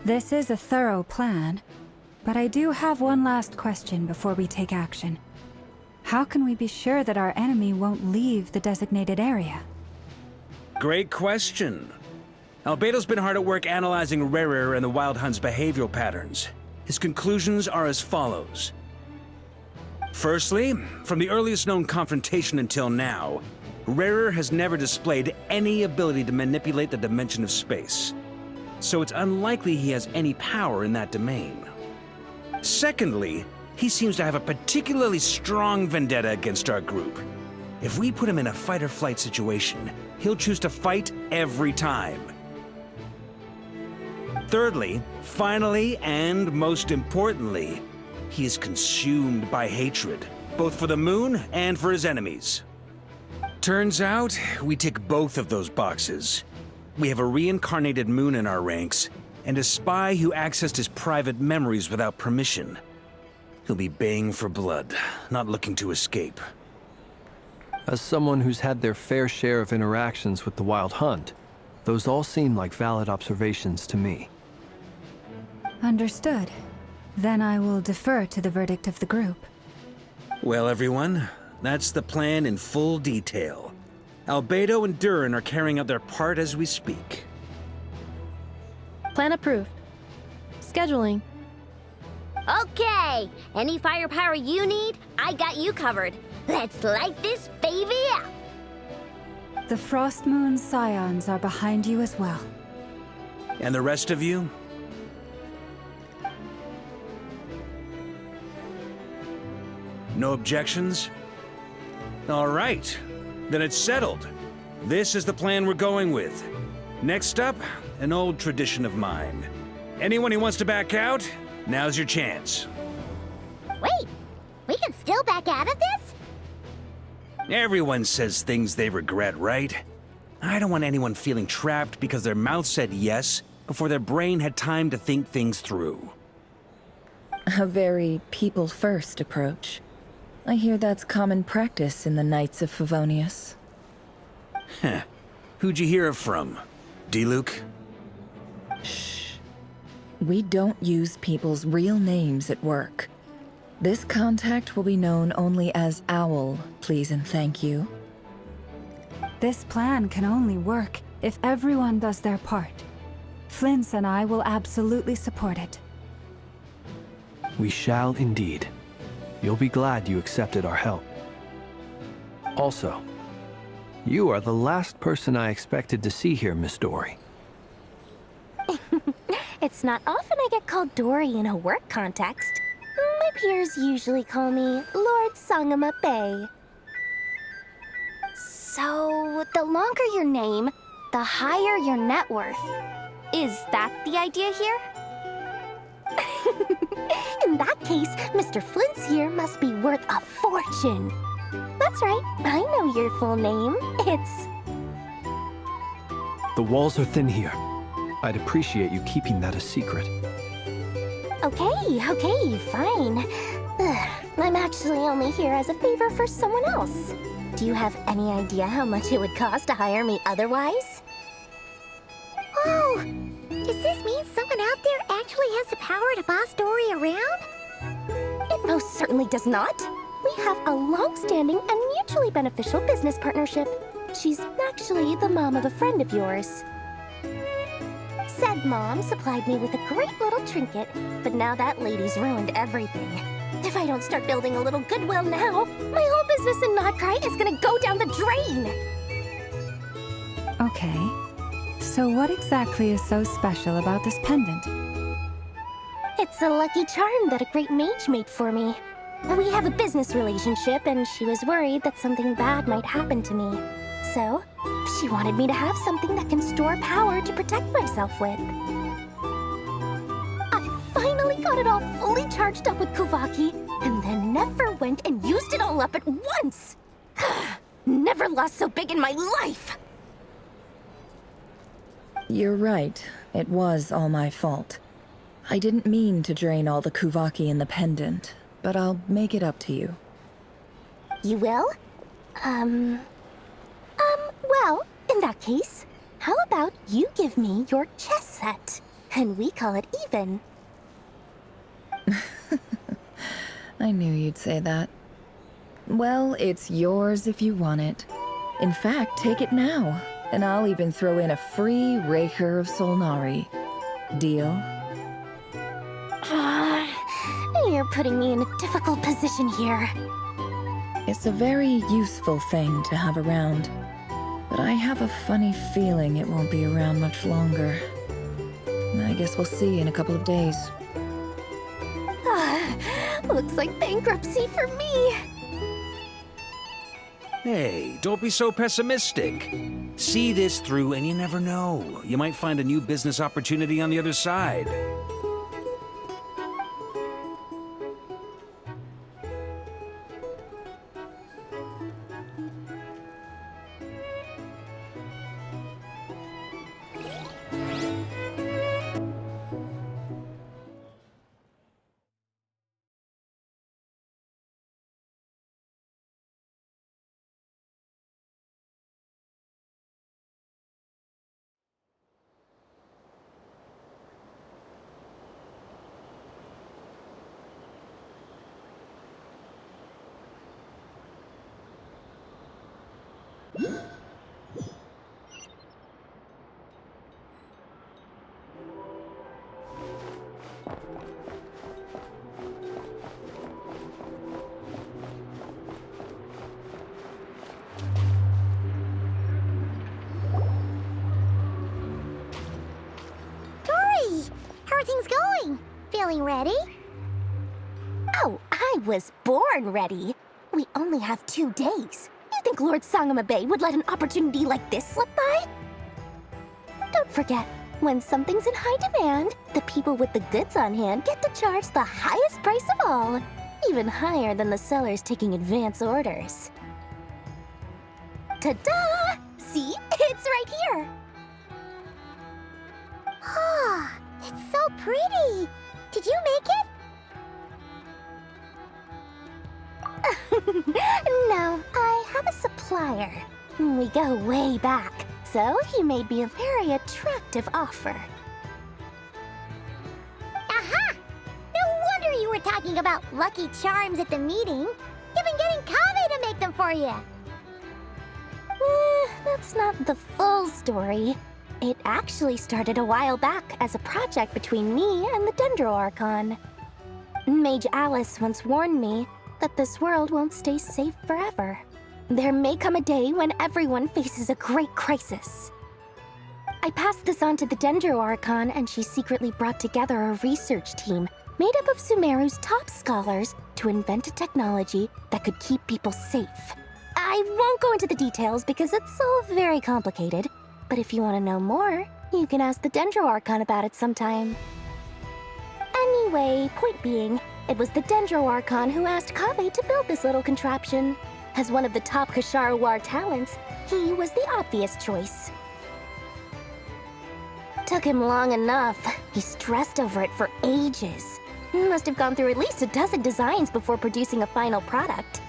This is a thorough plan, but I do have one last question before we take action. How can we be sure that our enemy won't leave the designated area? Great question. Albeto's been hard at work analyzing Reuniu and the Wild Hunt's behavioral patterns. His conclusions are as follows. Firstly, from the earliest known confrontation until now, Reuniu has never displayed any ability to manipulate the dimension of space. So it's unlikely he has any power in that domain. Secondly, he seems to have a particularly strong vendetta against our group. If we put him in a fight-or-flight situation, he'll choose to fight every time. Thirdly, finally, and most importantly, he is consumed by hatred, both for the moon and for his enemies. Turns out, we tick both of those boxes. We have a reincarnated moon in our ranks, and a spy who accessed his private memories without permission. He'll be baying for blood, not looking to escape. As someone who's had their fair share of interactions with the Wild Hunt, those all seem like valid observations to me. Understood. Then I will defer to the verdict of the group. Well, everyone, that's the plan in full detail. Albedo and Durin are carrying out their part as we speak. Plan approved. Scheduling. Okay, any firepower you need, I got you covered. Let's light this baby up! The Frost Moon Scions are behind you as well. And the rest of you? No objections? All right, then it's settled. This is the plan we're going with. Next up, an old tradition of mine. Anyone who wants to back out, now's your chance. Wait, we can still back out of this? Everyone says things they regret, right? I don't want anyone feeling trapped because their mouth said yes before their brain had time to think things through. A very people-first approach. I hear that's common practice in the Knights of Favonius. Heh. Who'd you hear it from? D-Luke? Shh. We don't use people's real names at work. This contact will be known only as Owl, please and thank you. This plan can only work if everyone does their part. Flint's and I will absolutely support it. We shall indeed. You'll be glad you accepted our help. Also, you are the last person I expected to see here, Miss Dory. It's not often I get called Dory in a work context. My peers usually call me Lord Sangama Bay. So, the longer your name, the higher your net worth. Is that the idea here? In that case, Mr. Flint's here must be worth a fortune. That's right, I know your full name. It's... The walls are thin here. I'd appreciate you keeping that a secret. Okay, fine. I'm actually only here as a favor for someone else. Do you have any idea how much it would cost to hire me otherwise? Oh, does this mean someone out there actually has the power to boss Dory around? It most certainly does not. We have a long-standing and mutually beneficial business partnership. She's actually the mom of a friend of yours. Said mom supplied me with a great little trinket, but now that lady's ruined everything. If I don't start building a little goodwill now, my whole business in Notcry is gonna go down the drain! Okay. So what exactly is so special about this pendant? It's a lucky charm that a great mage made for me. We have a business relationship, and she was worried that something bad might happen to me. So, she wanted me to have something that can store power to protect myself with. I finally got it all fully charged up with Kuvaki, and then never went and used it all up at once! Never lost so big in my life! You're right. It was all my fault. I didn't mean to drain all the Kuvaki in the pendant, but I'll make it up to you. You will? Well, in that case, how about you give me your chess set, and we call it even? I knew you'd say that. Well, it's yours if you want it. In fact, take it now, and I'll even throw in a free Raker of Solnari. Deal? You're putting me in a difficult position here. It's a very useful thing to have around, but I have a funny feeling it won't be around much longer. I guess we'll see in a couple of days. Looks like bankruptcy for me. Hey, don't be so pessimistic. See this through and you never know. You might find a new business opportunity on the other side. How are things going? Feeling ready? Oh, I was born ready. We only have 2 days. You think Lord Sangamabe would let an opportunity like this slip by? Don't forget, when something's in high demand, the people with the goods on hand get to charge the highest price of all. Even higher than the sellers taking advance orders. Ta-da! See? It's right here! Ah, it's so pretty! Did you make it? No, I have a supplier. We go way back, so he made me a very attractive offer. Aha! No wonder you were talking about Lucky Charms at the meeting. You've been getting Kave to make them for you. That's not the full story. It actually started a while back as a project between me and the Dendro Archon. Mage Alice once warned me that this world won't stay safe forever. There may come a day when everyone faces a great crisis. I passed this on to the Dendro Archon, and she secretly brought together a research team made up of Sumeru's top scholars to invent a technology that could keep people safe. I won't go into the details because it's all very complicated, but if you want to know more, you can ask the Dendro Archon about it sometime. Anyway, point being, it was the Dendro Archon who asked Kave to build this little contraption. As one of the top Kashara War talents, he was the obvious choice. Took him long enough. He stressed over it for ages. Must have gone through at least a dozen designs before producing a final product.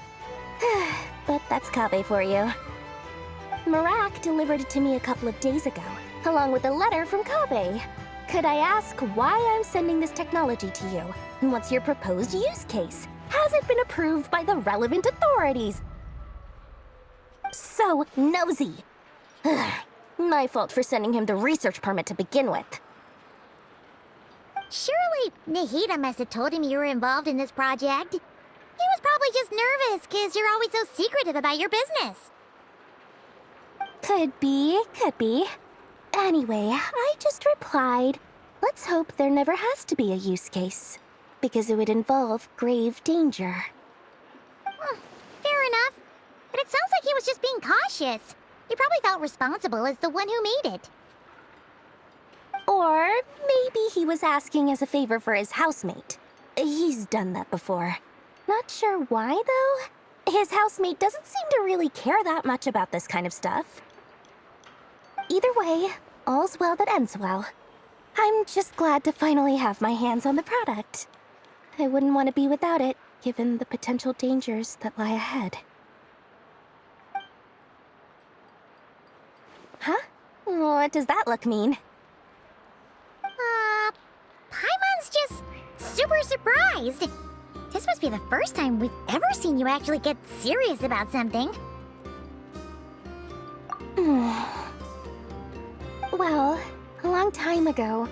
But that's Kave for you. Marak delivered it to me a couple of days ago, along with a letter from Kave. Could I ask why I'm sending this technology to you? And what's your proposed use case? Has it been approved by the relevant authorities? So nosy. My fault for sending him the research permit to begin with. Surely Nahida must have told him you were involved in this project. He was probably just nervous because you're always so secretive about your business. Could be, could be. Anyway, I just replied, let's hope there never has to be a use case, because it would involve grave danger. Fair enough. But it sounds like he was just being cautious. He probably felt responsible as the one who made it. Or maybe he was asking as a favor for his housemate. He's done that before. Not sure why, though. His housemate doesn't seem to really care that much about this kind of stuff. Either way, all's well that ends well. I'm just glad to finally have my hands on the product. I wouldn't want to be without it, given the potential dangers that lie ahead. Huh? What does that look mean? Paimon's just super surprised. This must be the first time we've ever seen you actually get serious about something. Well, a long time ago,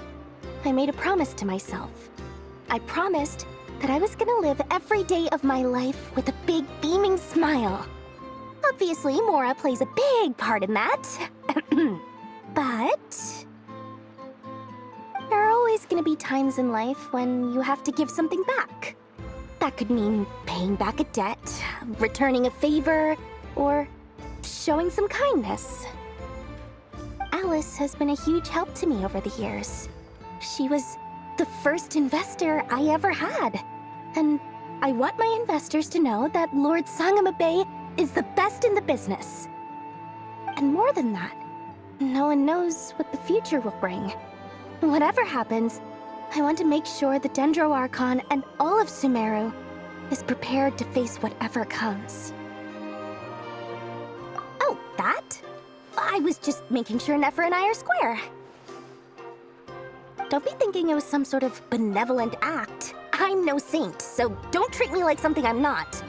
I made a promise to myself. I promised that I was gonna live every day of my life with a big beaming smile. Obviously, Mora plays a big part in that. But there are always gonna be times in life when you have to give something back. That could mean paying back a debt, returning a favor, or showing some kindness. Alice has been a huge help to me over the years. She was the first investor I ever had. And I want my investors to know that Lord Sangamabe is the best in the business. And more than that, no one knows what the future will bring. Whatever happens, I want to make sure the Dendro Archon and all of Sumeru is prepared to face whatever comes. Oh, that? I was just making sure Nefer and I are square. Don't be thinking it was some sort of benevolent act. I'm no saint, so don't treat me like something I'm not.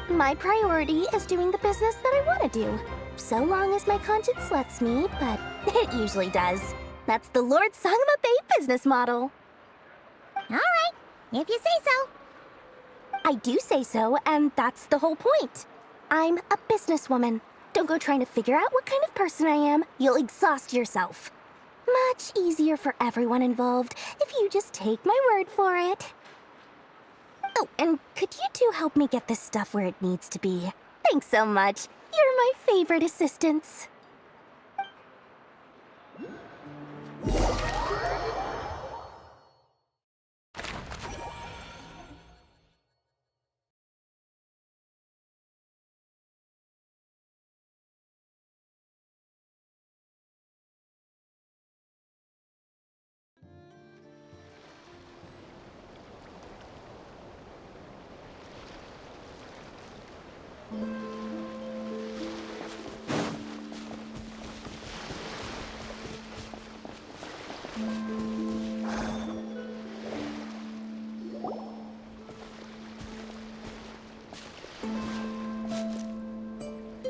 My priority is doing the business that I want to do, so long as my conscience lets me, but it usually does. That's the Lord Sangamabe business model. Alright, if you say so. I do say so, and that's the whole point. I'm a businesswoman. Don't go trying to figure out what kind of person I am. You'll exhaust yourself. Much easier for everyone involved if you just take my word for it. Oh, and could you two help me get this stuff where it needs to be? Thanks so much. You're my favorite assistants.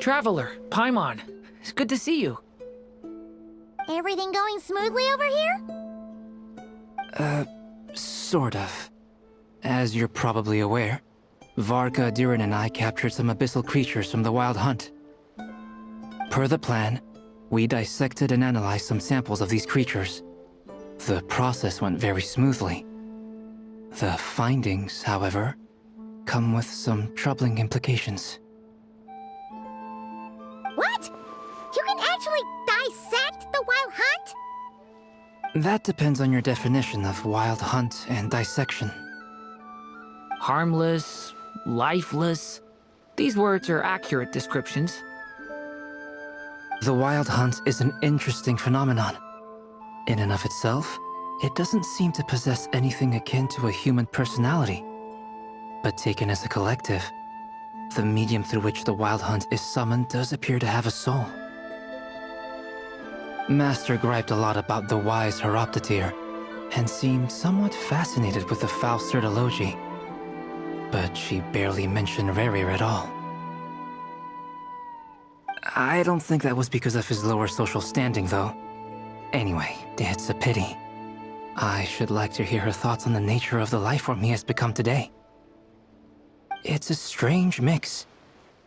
Traveler, Paimon, it's good to see you. Everything going smoothly over here? Sort of. As you're probably aware, Varka, Diren, and I captured some abyssal creatures from the Wild Hunt. Per the plan, we dissected and analyzed some samples of these creatures. The process went very smoothly. The findings, however, come with some troubling implications. What? You can actually dissect the Wild Hunt? That depends on your definition of Wild Hunt and dissection. Harmless, lifeless. These words are accurate descriptions. The Wild Hunt is an interesting phenomenon. In and of itself, it doesn't seem to possess anything akin to a human personality. But taken as a collective, the medium through which the Wild Hunt is summoned does appear to have a soul. Master griped a lot about the wise Horoptotire, and seemed somewhat fascinated with the foul Certology. But she barely mentioned Rerir at all. I don't think that was because of his lower social standing, though. Anyway, it's a pity. I should like to hear her thoughts on the nature of the life form he has become today. It's a strange mix.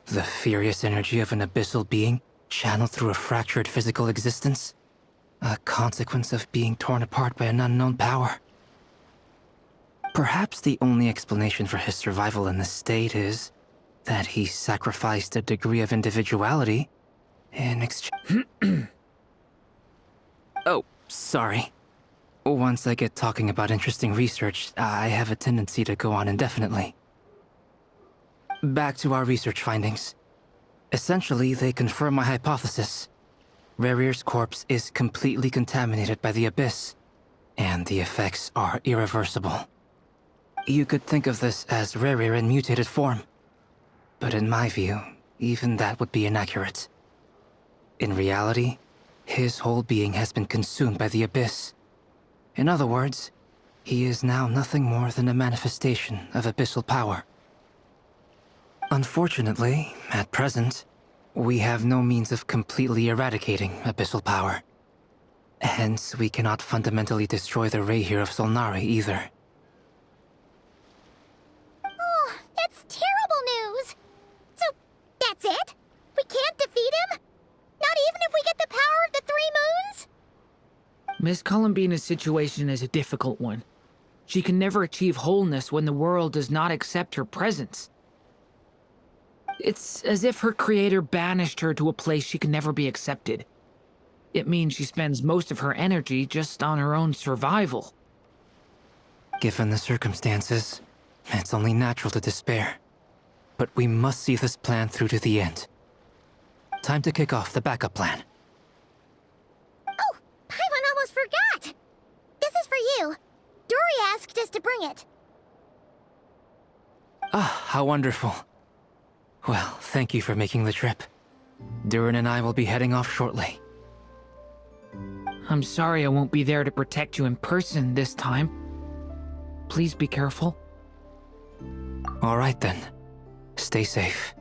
The furious energy of an abyssal being channeled through a fractured physical existence. A consequence of being torn apart by an unknown power. Perhaps the only explanation for his survival in this state is that he sacrificed a degree of individuality in exchange. Oh, sorry. Once I get talking about interesting research, I have a tendency to go on indefinitely. Back to our research findings. Essentially, they confirm my hypothesis. Rerir's corpse is completely contaminated by the Abyss, and the effects are irreversible. You could think of this as Rerir in mutated form, but in my view, even that would be inaccurate. In reality, his whole being has been consumed by the Abyss. In other words, he is now nothing more than a manifestation of abyssal power. Unfortunately, at present, we have no means of completely eradicating abyssal power. Hence, we cannot fundamentally destroy the Reuniu of Solnari either. Oh, that's terrible news! So, that's it? We can't defeat him? Not even if we get the power of the Three Moons? Miss Columbina's situation is a difficult one. She can never achieve wholeness when the world does not accept her presence. It's as if her creator banished her to a place she can never be accepted. It means she spends most of her energy just on her own survival. Given the circumstances, it's only natural to despair. But we must see this plan through to the end. Time to kick off the backup plan. Oh, Paimon almost forgot! This is for you. Dory asked us to bring it. Ah, how wonderful. Well, thank you for making the trip. Durin and I will be heading off shortly. I'm sorry I won't be there to protect you in person this time. Please be careful. All right then. Stay safe.